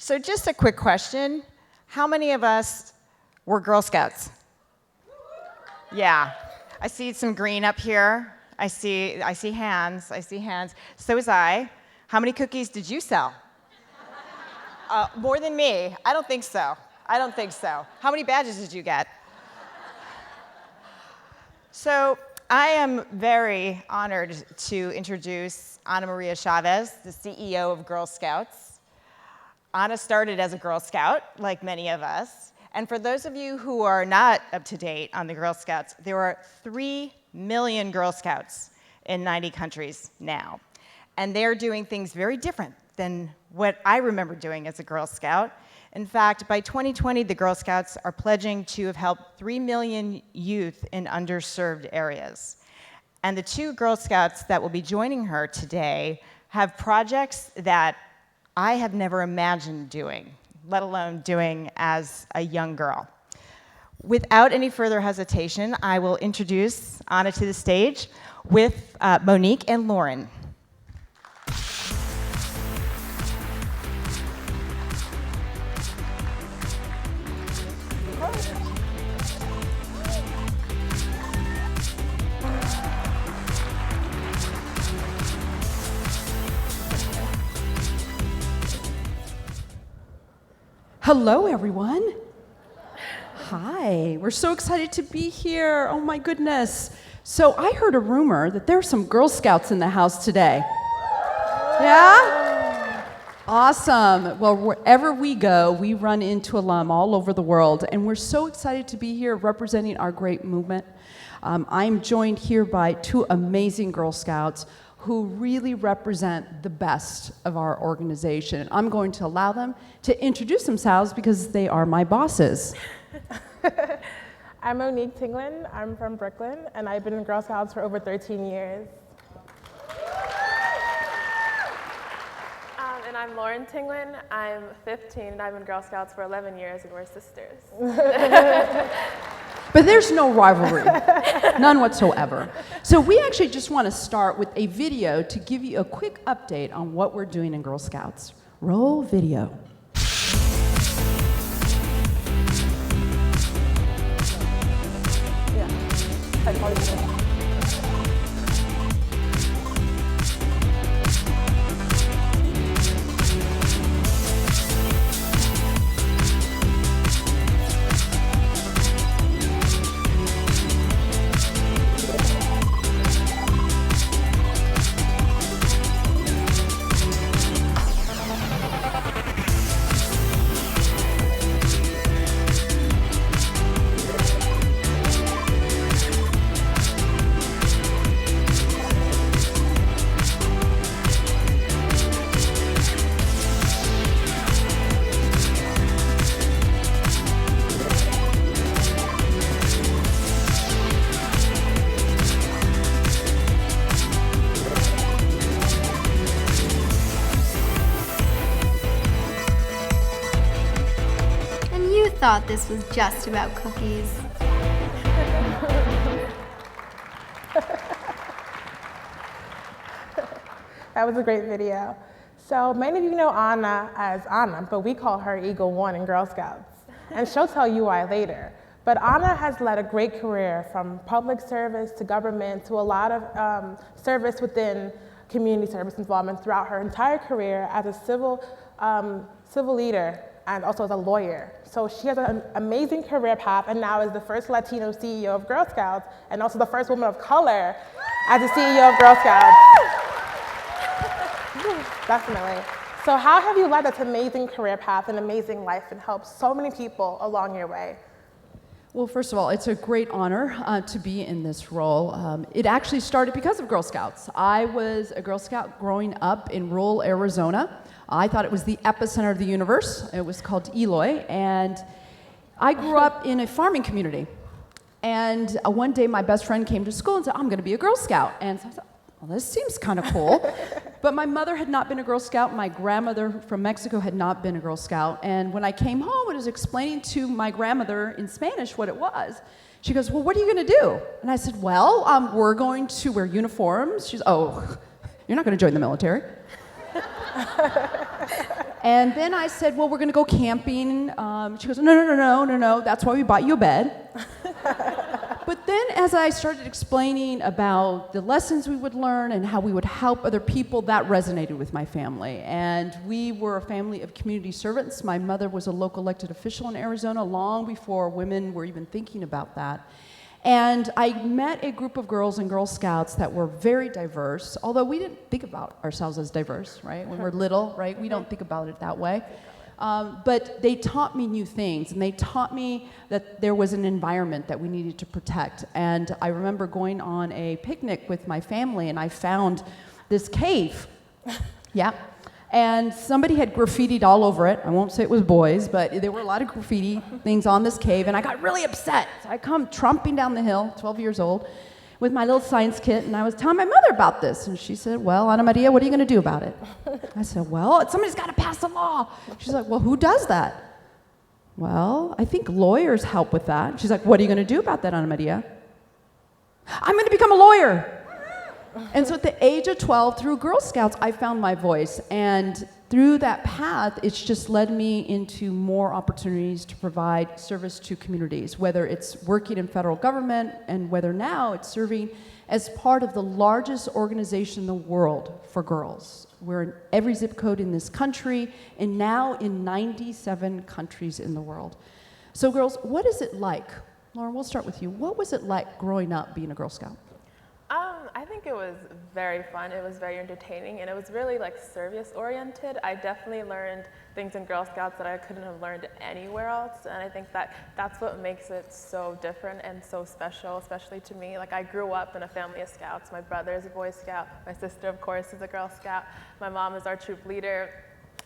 So just a quick question. How many of us were Girl Scouts? Yeah. I see some green up here. I see hands. So was I. How many cookies did you sell? More than me. I don't think so. How many badges did you get? So I am very honored to introduce Ana Maria Chavez, the CEO of Girl Scouts. Ana started as a Girl Scout, like many of us. And for those of you who are not up to date on the Girl Scouts, there are 3 million Girl Scouts in 90 countries now. And they're doing things very different than what I remember doing as a Girl Scout. In fact, by 2020, the Girl Scouts are pledging to have helped 3 million youth in underserved areas. And the 2 Girl Scouts that will be joining her today have projects that I have never imagined doing, let alone doing as a young girl. Without any further hesitation, I will introduce Ana to the stage with Monique and Lauren. Hello, everyone. Hi, we're so excited to be here. Oh my goodness. So I heard a rumor that there's some Girl Scouts in the house today. Yeah? Awesome. Well, wherever we go, we run into alum all over the world, and we're so excited to be here representing our great movement. I'm joined here by 2 amazing Girl Scouts who really represent the best of our organization. I'm going to allow them to introduce themselves because they are my bosses. I'm Monique Tinglin. I'm from Brooklyn, and I've been in Girl Scouts for over 13 years. And I'm Lauren Tinglin. I'm 15, and I've been in Girl Scouts for 11 years, and we're sisters. But there's no rivalry, none whatsoever. So we actually just want to start with a video to give you a quick update on what we're doing in Girl Scouts. Roll video. Thought this was just about cookies. That was a great video. So many of you know Ana as Ana, but we call her Eagle One in Girl Scouts. And she'll tell you why later. But Ana has led a great career from public service to government to a lot of service within community service involvement throughout her entire career as a civil leader and also as a lawyer. So she has an amazing career path and now is the first Latino CEO of Girl Scouts and also the first woman of color as the CEO of Girl Scouts. Definitely. So how have you led this amazing career path and amazing life and helped so many people along your way? Well, first of all, it's a great honor to be in this role. It actually started because of Girl Scouts. I was a Girl Scout growing up in rural Arizona. I thought it was the epicenter of the universe. It was called Eloy, and I grew up in a farming community. And one day my best friend came to school and said, I'm gonna be a Girl Scout. And so I thought, well, this seems kind of cool. But my mother had not been a Girl Scout. My grandmother from Mexico had not been a Girl Scout. And when I came home and was explaining to my grandmother in Spanish what it was, she goes, well, what are you going to do? And I said, well, we're going to wear uniforms. She's, oh, you're not going to join the military. And then I said, well, we're going to go camping. She goes, no, that's why we bought you a bed. But then as I started explaining about the lessons we would learn and how we would help other people, that resonated with my family. And we were a family of community servants. My mother was a local elected official in Arizona long before women were even thinking about that. And I met a group of girls in Girl Scouts that were very diverse, although we didn't think about ourselves as diverse, right? When we're little, right? We don't think about it that way. But they taught me new things, and they taught me that there was an environment that we needed to protect. And I remember going on a picnic with my family, and I found this cave. Yeah. And somebody had graffitied all over it. I won't say it was boys, but there were a lot of graffiti things on this cave, and I got really upset. So I come tromping down the hill, 12 years old, with my little science kit, and I was telling my mother about this, and she said, well, Ana Maria, what are you going to do about it? I said, well, somebody's got to pass a law. She's like, well, who does that? Well, I think lawyers help with that. She's like, what are you going to do about that, Ana Maria? I'm going to become a lawyer. And so at the age of 12, through Girl Scouts, I found my voice. And through that path, it's just led me into more opportunities to provide service to communities, whether it's working in federal government and whether now it's serving as part of the largest organization in the world for girls. We're in every zip code in this country and now in 97 countries in the world. So girls, what is it like? Lauren, we'll start with you. What was it like growing up being a Girl Scout? I think it was very fun. It was very entertaining, and it was really like service-oriented. I definitely learned things in Girl Scouts that I couldn't have learned anywhere else, and I think that that's what makes it so different and so special, especially to me. Like, I grew up in a family of Scouts. My brother is a Boy Scout. My sister, of course, is a Girl Scout. My mom is our troop leader.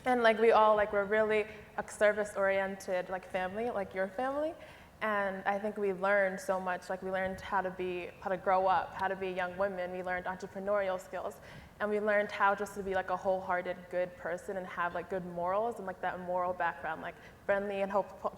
And like, we all like, we're really a service-oriented like family, like your family. And I think we learned so much. Like, we learned how to grow up, how to be young women. We learned entrepreneurial skills, and we learned how just to be like a wholehearted good person and have like good morals and like that moral background, like friendly and helpful,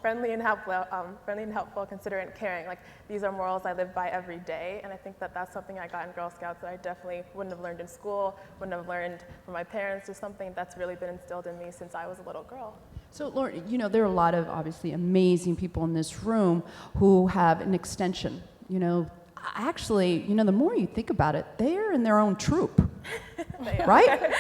considerate, and caring. Like, these are morals I live by every day, and I think that that's something I got in Girl Scouts that I definitely wouldn't have learned in school, wouldn't have learned from my parents. Just something that's really been instilled in me since I was a little girl. So, Lauren, you know, there are a lot of obviously amazing people in this room who have an extension. You know, actually, you know, the more you think about it, they're in their own troop, right?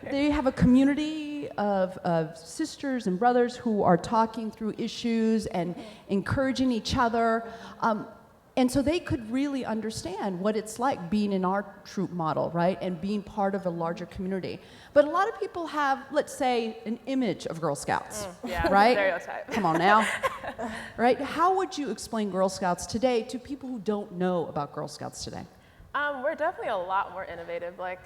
They have a community of sisters and brothers who are talking through issues and encouraging each other. And so they could really understand what it's like being in our troop model, right? And being part of a larger community. But a lot of people have, let's say, an image of Girl Scouts, right? Stereotype. Come on now, right? How would you explain Girl Scouts today to people who don't know about Girl Scouts today? We're definitely a lot more innovative. Like,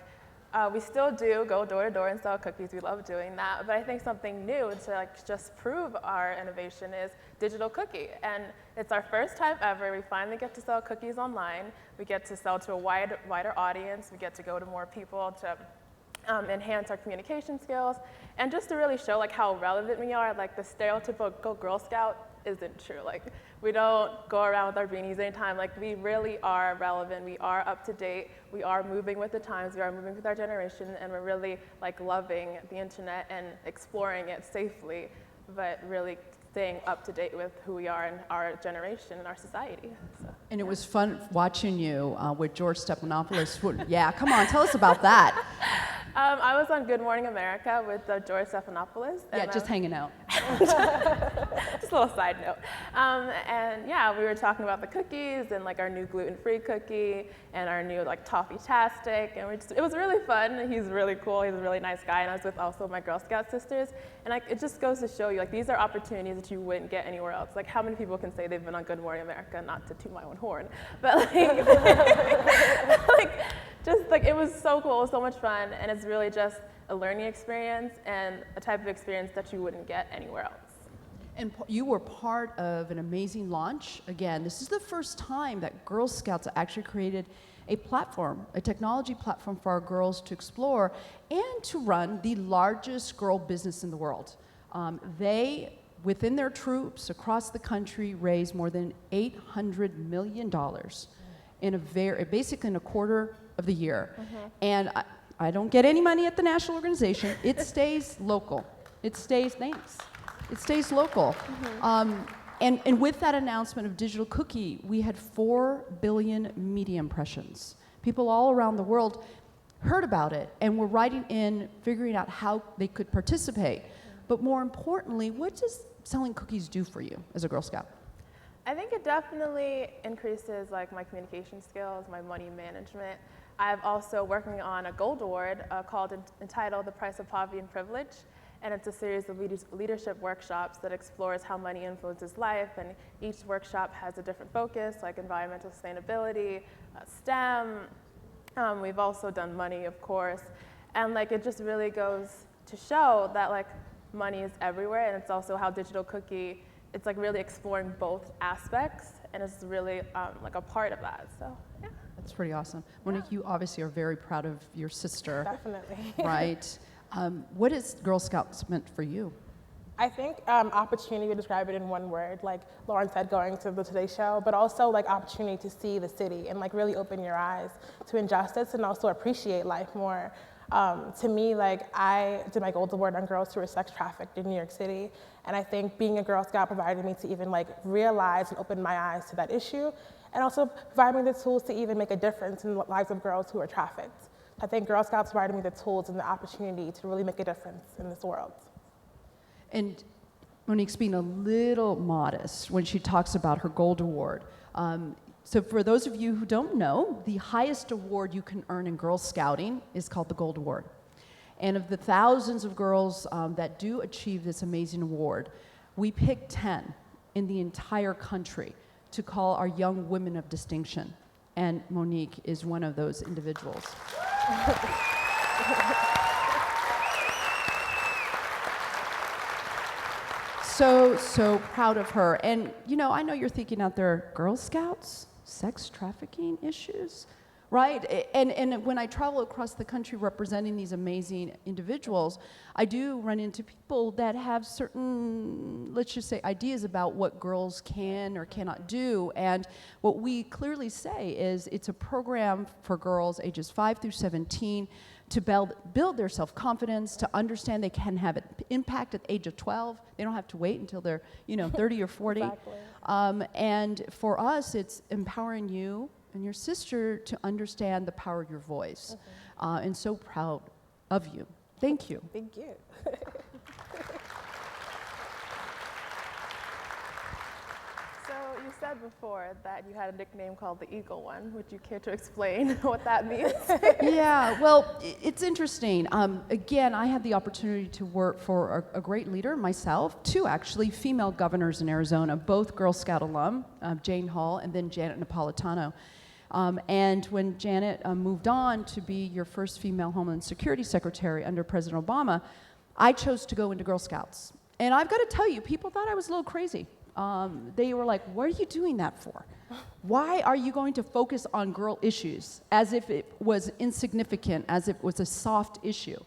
we still do go door to door and sell cookies. We love doing that. But I think something new to like just prove our innovation is digital cookie. And it's our first time ever. We finally get to sell cookies online. We get to sell to a wider audience. We get to go to more people to enhance our communication skills, and just to really show like how relevant we are. Like, the stereotypical Girl Scout isn't true. Like, we don't go around with our beanies anytime. Like, we really are relevant. We are up to date. We are moving with the times. We are moving with our generation, and we're really like loving the internet and exploring it safely, but really staying up to date with who we are in our generation and our society. So, And it was fun watching you with George Stephanopoulos. Yeah, come on, tell us about that. I was on Good Morning America with George Stephanopoulos. Yeah, just hanging out. Just a little side note. And yeah, we were talking about the cookies and like our new gluten-free cookie and our new like toffee-tastic, and it was really fun. He's really cool. He's a really nice guy, and I was with also my Girl Scout sisters. And like, it just goes to show you, like, these are opportunities that you wouldn't get anywhere else. Like, how many people can say they've been on Good Morning America? Not to toot my own horn, but like, just like, it was so cool. It was so much fun, and it's really just a learning experience and a type of experience that you wouldn't get anywhere else. And you were part of an amazing launch. Again, this is the first time that Girl Scouts actually created a platform, a technology platform for our girls to explore and to run the largest girl business in the world. They, within their troops across the country, raised more than $800 million in basically in a quarter of the year. And I don't get any money at the national organization. It stays local. It stays, thanks. It stays local. And with that announcement of Digital Cookie, we had 4 billion media impressions. People all around the world heard about it and were writing in, figuring out how they could participate. But more importantly, what does selling cookies do for you as a Girl Scout? I think it definitely increases like my communication skills, my money management. I'm also working on a gold award entitled The Price of Poverty and Privilege. And it's a series of leadership workshops that explores how money influences life, and each workshop has a different focus, like environmental sustainability, STEM. We've also done money, of course, and like it just really goes to show that like money is everywhere, and it's also how Digital Cookie, it's like really exploring both aspects, and it's really like a part of that. So yeah, that's pretty awesome. Monique, you obviously are very proud of your sister. Definitely. Right. What has Girl Scouts meant for you? I think opportunity would describe it in one word, like Lauren said, going to the Today Show, but also like opportunity to see the city and like really open your eyes to injustice and also appreciate life more. To me, like I did my gold award on girls who were sex trafficked in New York City, and I think being a Girl Scout provided me to even like realize and open my eyes to that issue, and also provided me the tools to even make a difference in the lives of girls who are trafficked. I think Girl Scouts provided me the tools and the opportunity to really make a difference in this world. And Monique's being a little modest when she talks about her gold award. So for those of you who don't know, the highest award you can earn in Girl Scouting is called the Gold Award. And of the thousands of girls that do achieve this amazing award, we pick 10 in the entire country to call our young women of distinction. And Monique is one of those individuals. So proud of her. And you know, I know you're thinking out there, Girl Scouts, sex trafficking issues, right? And when I travel across the country representing these amazing individuals, I do run into people that have certain, let's just say, ideas about what girls can or cannot do. And what we clearly say is it's a program for girls ages 5 through 17 to build their self-confidence, to understand they can have an impact at the age of 12. They don't have to wait until they're 30 or 40. Exactly. And for us, it's empowering you and your sister to understand the power of your voice. And so proud of you. Thank you. Thank you. so you said before that you had a nickname called the Eagle One. Would you care to explain what that means? Yeah, well, it's interesting. Again, I had the opportunity to work for a great leader, myself, two actually female governors in Arizona, both Girl Scout alum, Jane Hall and then Janet Napolitano. And when Janet moved on to be your first female Homeland Security Secretary under President Obama, I chose to go into Girl Scouts. And I've got to tell you, people thought I was a little crazy. They were like, what are you doing that for? Why are you going to focus on girl issues as if it was insignificant, as if it was a soft issue?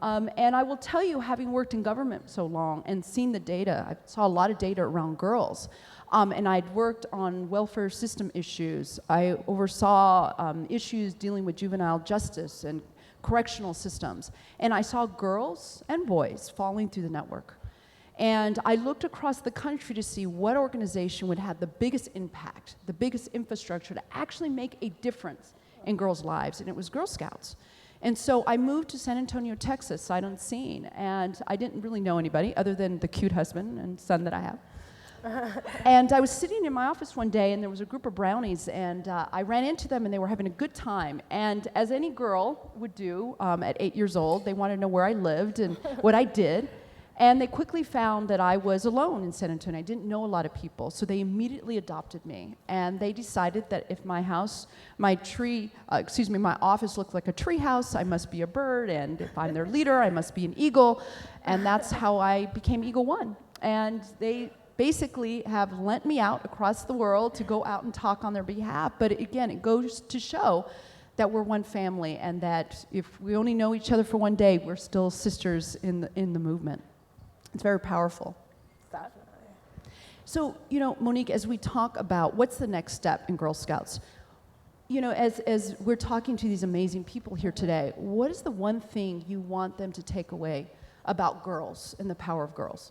And I will tell you, having worked in government so long and seen the data, I saw a lot of data around girls. And I'd worked on welfare system issues. I oversaw issues dealing with juvenile justice and correctional systems. And I saw girls and boys falling through the network. And I looked across the country to see what organization would have the biggest impact, the biggest infrastructure to actually make a difference in girls' lives, and it was Girl Scouts. And so I moved to San Antonio, Texas, sight unseen, and I didn't really know anybody other than the cute husband and son that I have. And I was sitting in my office one day, and there was a group of brownies, and I ran into them, and they were having a good time. And as any girl would do at 8 years old, they wanted to know where I lived and what I did. And they quickly found that I was alone in San Antonio. I didn't know a lot of people, so they immediately adopted me. And they decided that if my office looked like a tree house, I must be a bird, and if I'm their leader, I must be an eagle. And that's how I became Eagle One. And they basically have lent me out across the world to go out and talk on their behalf. But again, it goes to show that we're one family, and that if we only know each other for one day, we're still sisters in the movement. It's very powerful. Definitely. So, Monique, as we talk about what's the next step in Girl Scouts, you know, as we're talking to these amazing people here today, what is the one thing you want them to take away about girls and the power of girls?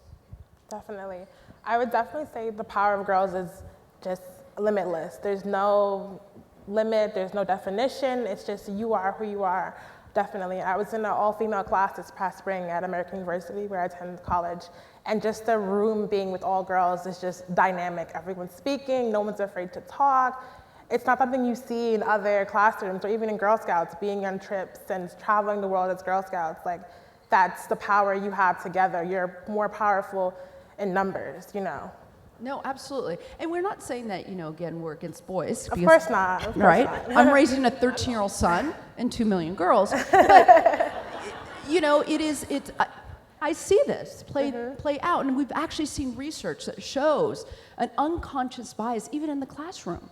Definitely. I would definitely say the power of girls is just limitless. There's no limit, there's no definition. It's just you are who you are. Definitely. I was in an all-female class this past spring at American University where I attended college, and just the room being with all girls is just dynamic. Everyone's speaking, no one's afraid to talk. It's not something you see in other classrooms or even in Girl Scouts, being on trips and traveling the world as Girl Scouts. Like, that's the power you have together. You're more powerful in numbers, you know. No, absolutely. And we're not saying that, you know, again, we're against boys. Of course not. Of course right? not. I'm raising a 13-year-old son and 2 million girls. But, you know, I see this play out. And we've actually seen research that shows an unconscious bias, even in the classroom,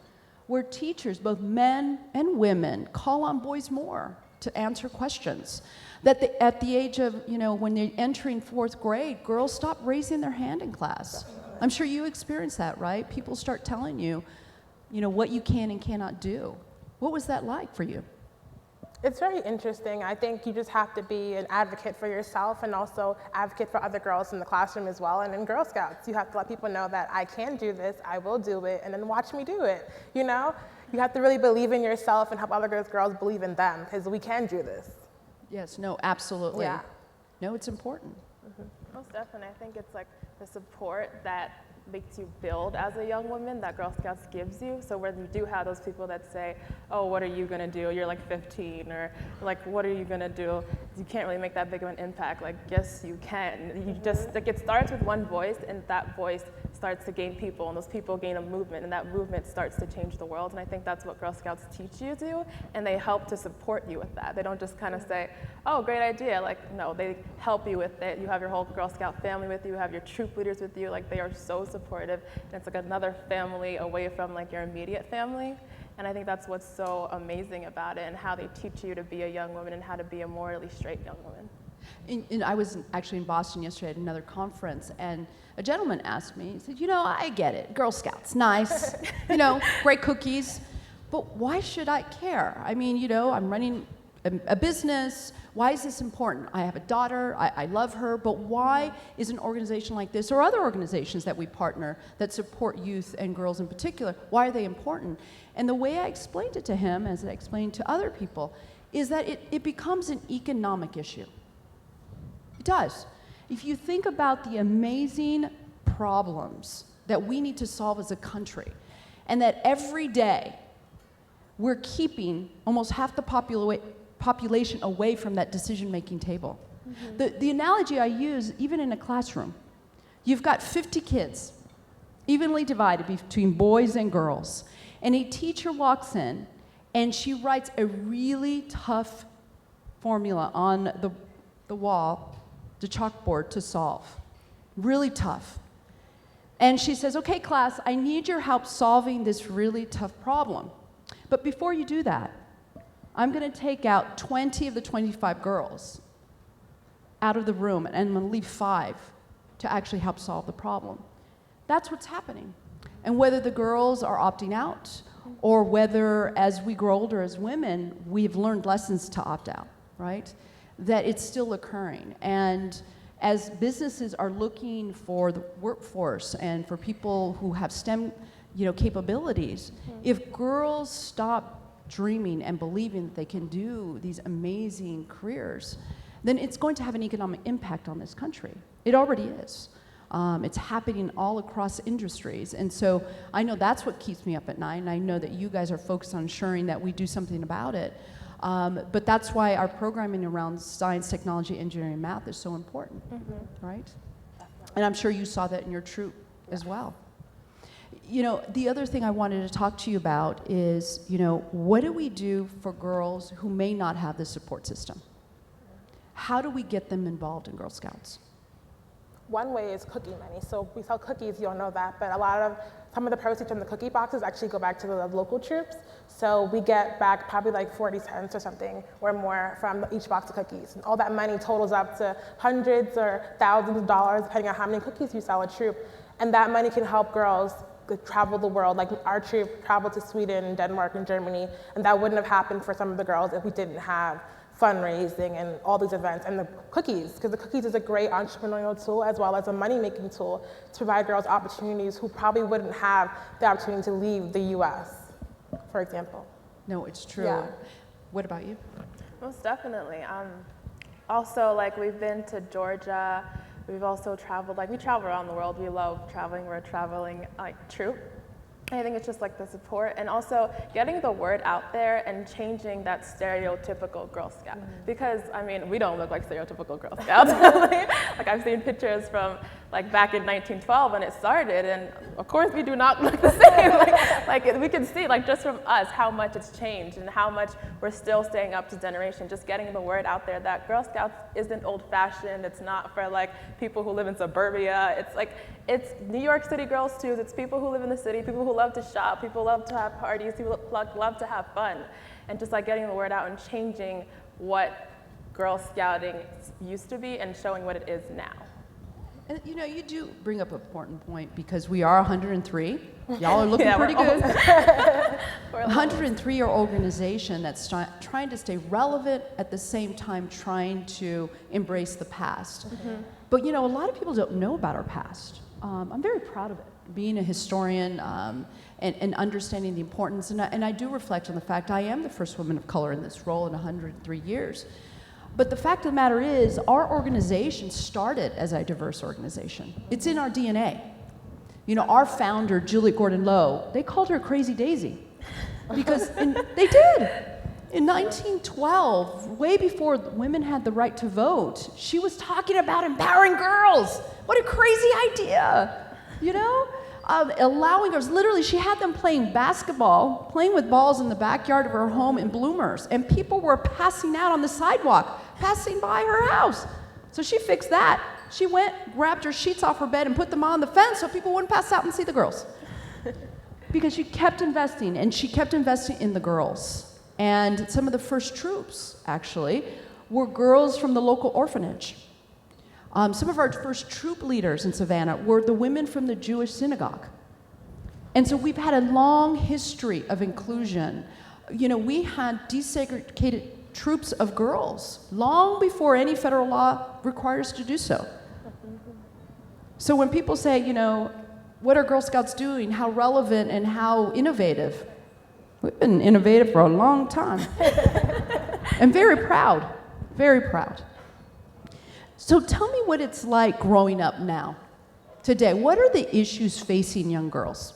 where teachers, both men and women, call on boys more to answer questions. That at the age of, you know, when they're entering 4th grade, girls stop raising their hand in class. I'm sure you experienced that, right? People start telling you, you know, what you can and cannot do. What was that like for you? It's very interesting. I think you just have to be an advocate for yourself and also advocate for other girls in the classroom as well. And in Girl Scouts, you have to let people know that I can do this, I will do it, and then watch me do it, you know? You have to really believe in yourself and help other girls believe in them, because we can do this. Yes, no, absolutely. Yeah. No, it's important. Most definitely. I think it's like the support that makes you build as a young woman that Girl Scouts gives you. So when you do have those people that say, oh, what are you going to do? You're like 15, or like, what are you going to do? You can't really make that big of an impact. Like, yes, you can. You just, like, it starts with one voice, and that voice starts to gain people, and those people gain a movement, and that movement starts to change the world. And I think that's what Girl Scouts teach you to, and they help to support you with that. They don't just kind of say, oh, great idea. Like, no, they help you with it. You have your whole Girl Scout family with you, you have your troop leaders with you. Like, they are so supportive, and it's like another family away from like your immediate family. And I think that's what's so amazing about it, and how they teach you to be a young woman and how to be a morally straight young woman. And I was actually in Boston yesterday at another conference, and a gentleman asked me, he said, you know, I get it, Girl Scouts, nice, you know, great cookies, but why should I care? I mean, you know, I'm running a business. Why is this important? I have a daughter, I love her, but why is an organization like this, or other organizations that we partner that support youth and girls in particular, why are they important? And the way I explained it to him, as I explained to other people, is that it becomes an economic issue. It does. If you think about the amazing problems that we need to solve as a country, and that every day we're keeping almost half the population away from that decision-making table. Mm-hmm. The analogy I use, even in a classroom, you've got 50 kids, evenly divided between boys and girls, and a teacher walks in and she writes a really tough formula on the wall, the chalkboard, to solve. Really tough. And she says, okay, class, I need your help solving this really tough problem. But before you do that, I'm going to take out 20 of the 25 girls out of the room, and I'm going to leave 5 to actually help solve the problem. That's what's happening. And whether the girls are opting out, or whether as we grow older as women, we've learned lessons to opt out, right? That it's still occurring. And as businesses are looking for the workforce and for people who have STEM, you know, capabilities, if girls stop dreaming and believing that they can do these amazing careers, then it's going to have an economic impact on this country. It already is. It's happening all across industries. And so I know that's what keeps me up at night, and I know that you guys are focused on ensuring that we do something about it. But that's why our programming around science, technology, engineering, and math is so important, right? And I'm sure you saw that in your troop as well. You know, the other thing I wanted to talk to you about is, you know, what do we do for girls who may not have the support system? How do we get them involved in Girl Scouts? One way is cookie money. So we sell cookies, you all know that, but some of the proceeds from the cookie boxes actually go back to the local troops. So we get back probably like 40 cents or something or more from each box of cookies. And all that money totals up to hundreds or thousands of dollars, depending on how many cookies you sell a troop. And that money can help girls travel the world. Like our trip traveled to Sweden, Denmark, and Germany, and that wouldn't have happened for some of the girls if we didn't have fundraising and all these events, and the cookies, because the cookies is a great entrepreneurial tool as well as a money-making tool to provide girls opportunities who probably wouldn't have the opportunity to leave the US, for example. No, it's true. Yeah. What about you? Most definitely. Also, like, we've been to Georgia. We've also traveled, like, we travel around the world. We love traveling. We're a traveling, like, troupe. I think it's just like the support and also getting the word out there and changing that stereotypical Girl Scout. Because, I mean, we don't look like stereotypical Girl Scouts. Like, I've seen pictures from like back in 1912 when it started, and of course we do not look the same. like we can see, like, just from us, how much it's changed and how much we're still staying up to generation, just getting the word out there that Girl Scouts isn't old-fashioned. It's not for like people who live in suburbia. It's like, it's New York City girls too. It's people who live in the city, people who love to shop, people love to have parties, people love to have fun. And just like getting the word out and changing what Girl Scouting used to be and showing what it is now. And you know, you do bring up an important point because we are 103. Y'all are looking pretty good. 103-year organization that's trying to stay relevant at the same time trying to embrace the past. But you know, a lot of people don't know about our past. I'm very proud of it, being a historian and understanding the importance. And I do reflect on the fact I am the first woman of color in this role in 103 years. But the fact of the matter is, our organization started as a diverse organization. It's in our DNA. You know, our founder, Juliet Gordon Lowe, they called her Crazy Daisy. Because they did. In 1912, way before women had the right to vote, she was talking about empowering girls. What a crazy idea, you know? Allowing girls, literally, she had them playing basketball, playing with balls in the backyard of her home in Bloomers, and people were passing out on the sidewalk, passing by her house. So she fixed that. She went, grabbed her sheets off her bed and put them on the fence so people wouldn't pass out and see the girls. Because she kept investing, and she kept investing in the girls. And some of the first troops, actually, were girls from the local orphanage. Some of our first troop leaders in Savannah were the women from the Jewish synagogue. And so we've had a long history of inclusion. You know, we had desegregated troops of girls long before any federal law requires to do so. So when people say, you know, what are Girl Scouts doing? How relevant and how innovative? We've been innovative for a long time. And very proud, very proud. So tell me what it's like growing up now, today. What are the issues facing young girls?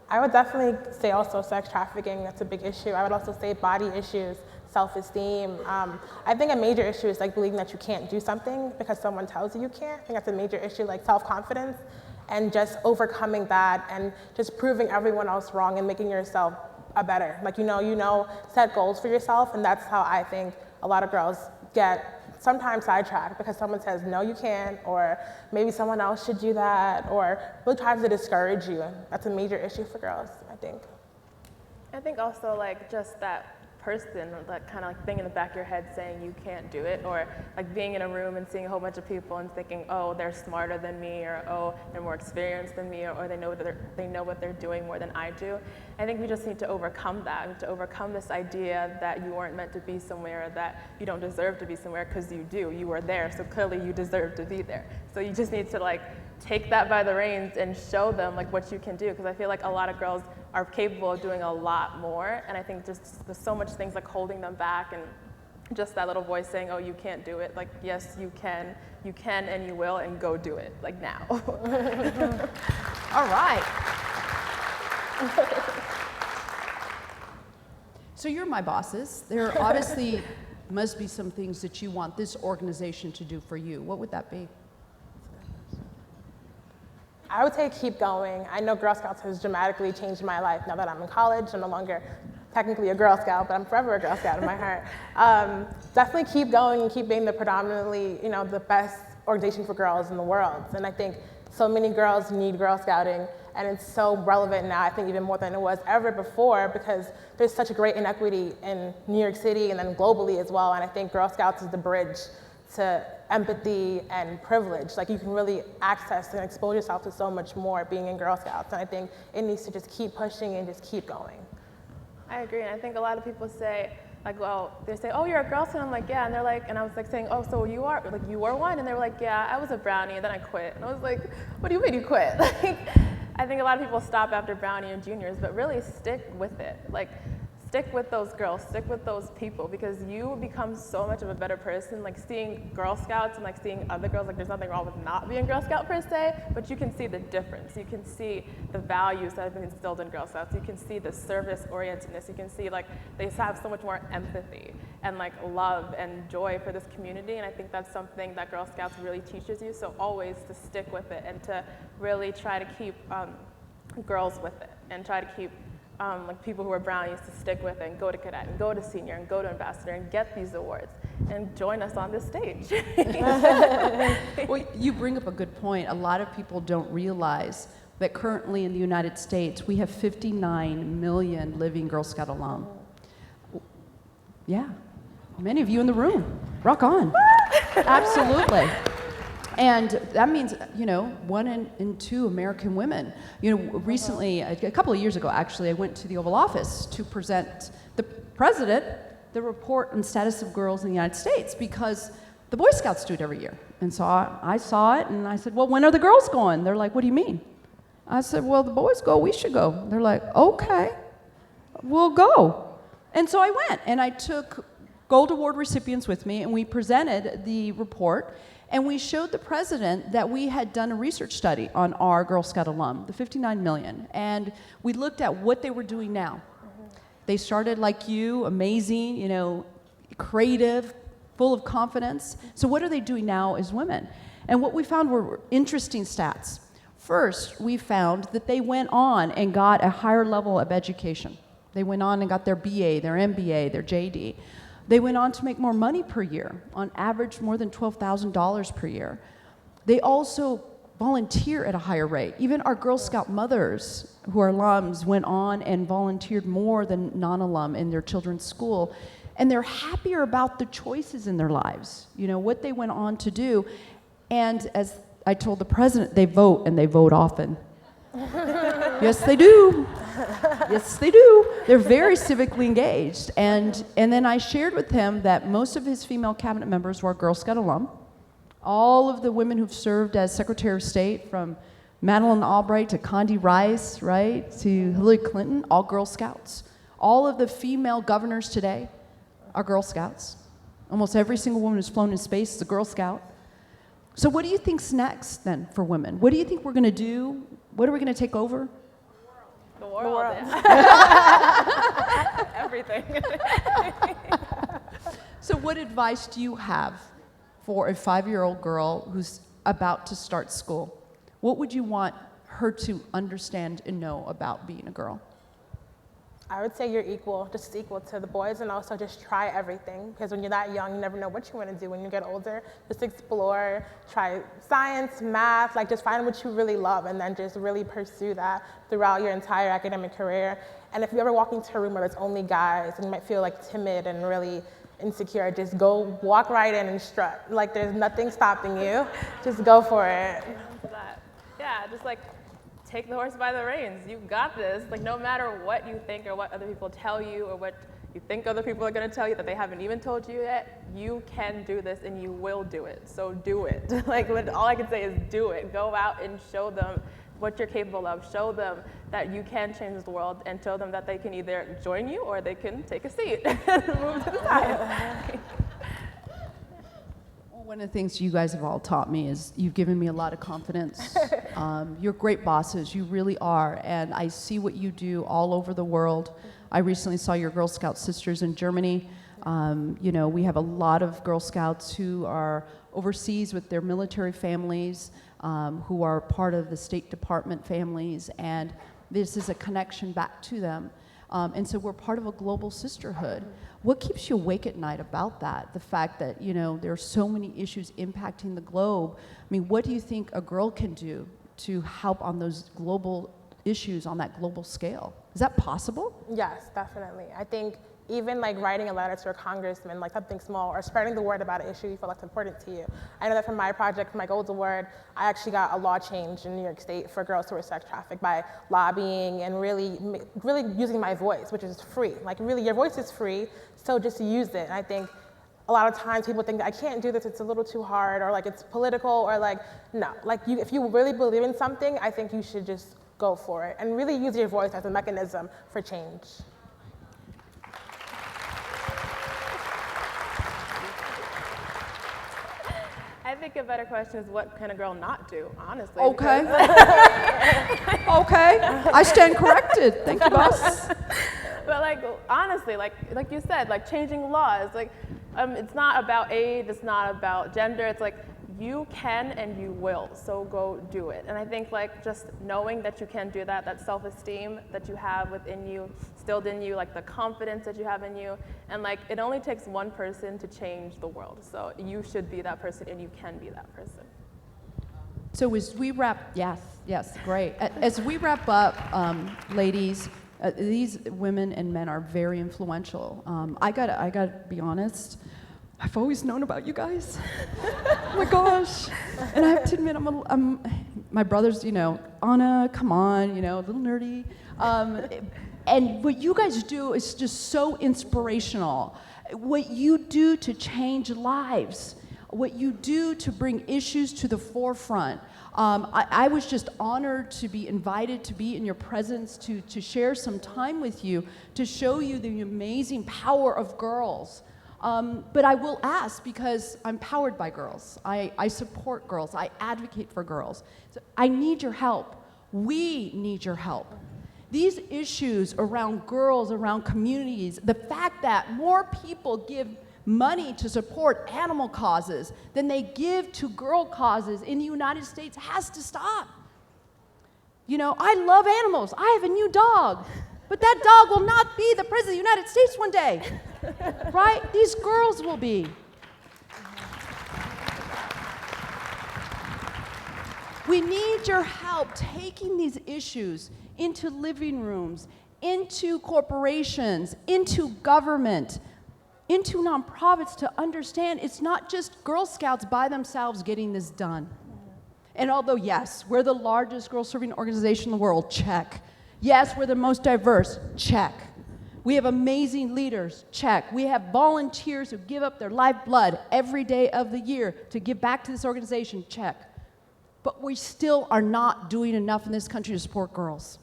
I would definitely say also sex trafficking, that's a big issue. I would also say body issues, self-esteem. I think a major issue is like believing that you can't do something because someone tells you you can't. I think that's a major issue, like self-confidence, and just overcoming that and just proving everyone else wrong and making yourself a better. Like, you know, set goals for yourself, and that's how I think a lot of girls get sometimes sidetracked because someone says, no, you can't, or maybe someone else should do that, or really tries to discourage you. That's a major issue for girls, I think. I think also, like, just that person, that kind of like thing in the back of your head saying you can't do it, or like being in a room and seeing a whole bunch of people and thinking, oh, they're smarter than me, or oh, they're more experienced than me, or they know what they're doing more than I do. I think we just need to overcome that. We need to overcome this idea that you weren't meant to be somewhere, that you don't deserve to be somewhere, because you do. You were there, so clearly you deserve to be there. So you just need to like take that by the reins and show them like what you can do, because I feel like a lot of girls are capable of doing a lot more, and I think just there's so much things like holding them back, and just that little voice saying, oh, you can't do it. Like, yes, you can and you will, and go do it, like now. All right. So you're my bosses. There obviously must be some things that you want this organization to do for you. What would that be? I would say keep going. I know Girl Scouts has dramatically changed my life now that I'm in college. I'm no longer technically a Girl Scout, but I'm forever a Girl Scout in my heart. Definitely keep going and keep being the predominantly, you know, the best organization for girls in the world. And I think so many girls need Girl Scouting, and it's so relevant now, I think even more than it was ever before, because there's such a great inequity in New York City and then globally as well. And I think Girl Scouts is the bridge to empathy and privilege. Like you can really access and expose yourself to so much more being in Girl Scouts. And I think it needs to just keep pushing and just keep going. I agree, and I think a lot of people say, like, well, they say, oh, you're a Girl Scout, I'm like, yeah, and they're like, and I was like saying, oh, so you are, like, you were one? And they were like, yeah, I was a brownie, and then I quit. And I was like, what do you mean you quit? Like, I think a lot of people stop after brownie and juniors, but really stick with it. Like, stick with those girls, stick with those people, because you become so much of a better person. Like seeing Girl Scouts and like seeing other girls, like there's nothing wrong with not being Girl Scout per se, but you can see the difference. You can see the values that have been instilled in Girl Scouts. You can see the service orientedness. You can see like they have so much more empathy and like love and joy for this community. And I think that's something that Girl Scouts really teaches you. So always to stick with it and to really try to keep girls with it and try to keep like people who are brownies to stick with it and go to cadet and go to senior and go to ambassador and get these awards and join us on this stage. Well, you bring up a good point. A lot of people don't realize that currently in the United States we have 59 million living Girl Scout alum. Yeah, many of you in the room. Rock on. Absolutely. And that means, you know, 1 in 2 American women. You know, recently, a couple of years ago, actually, I went to the Oval Office to present the president the report on status of girls in the United States because the Boy Scouts do it every year. And so I saw it, and I said, well, when are the girls going? They're like, what do you mean? I said, well, the boys go, we should go. They're like, okay, we'll go. And so I went, and I took Gold Award recipients with me, and we presented the report. And we showed the president that we had done a research study on our Girl Scout alum, the 59 million. And we looked at what they were doing now. They started like you, amazing, you know, creative, full of confidence. So what are they doing now as women? And what we found were interesting stats. First, we found that they went on and got a higher level of education. They went on and got their BA, their MBA, their JD. They went on to make more money per year, on average more than $12,000 per year. They also volunteer at a higher rate. Even our Girl Scout mothers who are alums went on and volunteered more than non-alum in their children's school. And they're happier about the choices in their lives, you know, what they went on to do. And as I told the president, they vote, and they vote often. Yes, they do. Yes, they do. They're very civically engaged. And then I shared with him that most of his female cabinet members were Girl Scout alum. All of the women who've served as Secretary of State, from Madeleine Albright to Condi Rice, right, to Hillary Clinton, all Girl Scouts. All of the female governors today are Girl Scouts. Almost every single woman who's flown in space is a Girl Scout. So what do you think's next, then, for women? What do you think we're going to do? What are we going to take over? The world. Yeah. Everything. So what advice do you have for a 5-year-old girl who's about to start school? What would you want her to understand and know about being a girl? I would say you're equal, just equal to the boys, and also just try everything, because when you're that young, you never know what you want to do. When you get older, just explore, try science, math, like just find what you really love, and then just really pursue that throughout your entire academic career. And if you ever walk into a room where there's only guys, and you might feel like timid and really insecure, just go walk right in and strut. Like there's nothing stopping you, just go for it. Yeah, just like take the horse by the reins. You got this. Like no matter what you think or what other people tell you or what you think other people are going to tell you that they haven't even told you yet, you can do this and you will do it. So do it. Like all I can say is do it. Go out and show them what you're capable of. Show them that you can change the world, and show them that they can either join you or they can take a seat and move to the side. One of the things you guys have all taught me is you've given me a lot of confidence. You're great bosses, you really are, and I see what you do all over the world. I recently saw your Girl Scout sisters in Germany. You know, we have a lot of Girl Scouts who are overseas with their military families, who are part of the State Department families, and this is a connection back to them. And so we're part of a global sisterhood. What keeps you awake at night about that? The fact that, you know, there are so many issues impacting the globe. I mean, what do you think a girl can do to help on those global issues on that global scale? Is that possible? Yes, definitely. I think even like writing a letter to a congressman, like something small, or spreading the word about an issue you feel like is important to you. I know that for my project, for my Gold Award, I actually got a law change in New York State for girls who were sex trafficked by lobbying and really using my voice, which is free. Like really, your voice is free, so just use it. And I think a lot of times people think, I can't do this, it's a little too hard, or like it's political, or like, no. Like if you really believe in something, I think you should just go for it and really use your voice as a mechanism for change. I think a better question is what can a girl not do, honestly. Okay. Okay. I stand corrected. Thank you, boss. But like honestly, like you said, like changing laws, like it's not about age, it's not about gender. It's like you can and you will, so go do it. And I think like just knowing that you can do that, that self-esteem that you have within you, instilled in you, like the confidence that you have in you, and like it only takes one person to change the world. So you should be that person, and you can be that person. So as we wrap, yes, great. As we wrap up, ladies, these women and men are very influential. I gotta be honest. I've always known about you guys. Oh my gosh. And I have to admit, my brother's, Anna, come on, a little nerdy. And what you guys do is just so inspirational. What you do to change lives, what you do to bring issues to the forefront. I was just honored to be invited to be in your presence, to share some time with you, to show you the amazing power of girls. But I will ask, because I'm powered by girls. I support girls. I advocate for girls. So I need your help. We need your help. These issues around girls, around communities, the fact that more people give money to support animal causes than they give to girl causes in the United States has to stop. I love animals. I have a new dog. But that dog will not be the president of the United States one day. Right? These girls will be. We need your help taking these issues into living rooms, into corporations, into government, into nonprofits to understand it's not just Girl Scouts by themselves getting this done. And although, yes, we're the largest girl-serving organization in the world, check. Yes, we're the most diverse, check. We have amazing leaders, check. We have volunteers who give up their lifeblood every day of the year to give back to this organization, check. But we still are not doing enough in this country to support girls.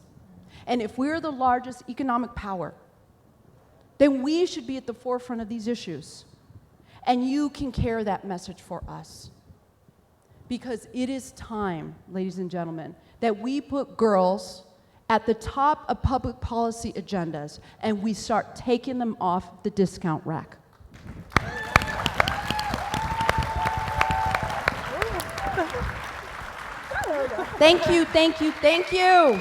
And if we're the largest economic power, then we should be at the forefront of these issues. And you can carry that message for us. Because it is time, ladies and gentlemen, that we put girls at the top of public policy agendas and we start taking them off the discount rack. Thank you, thank you, thank you.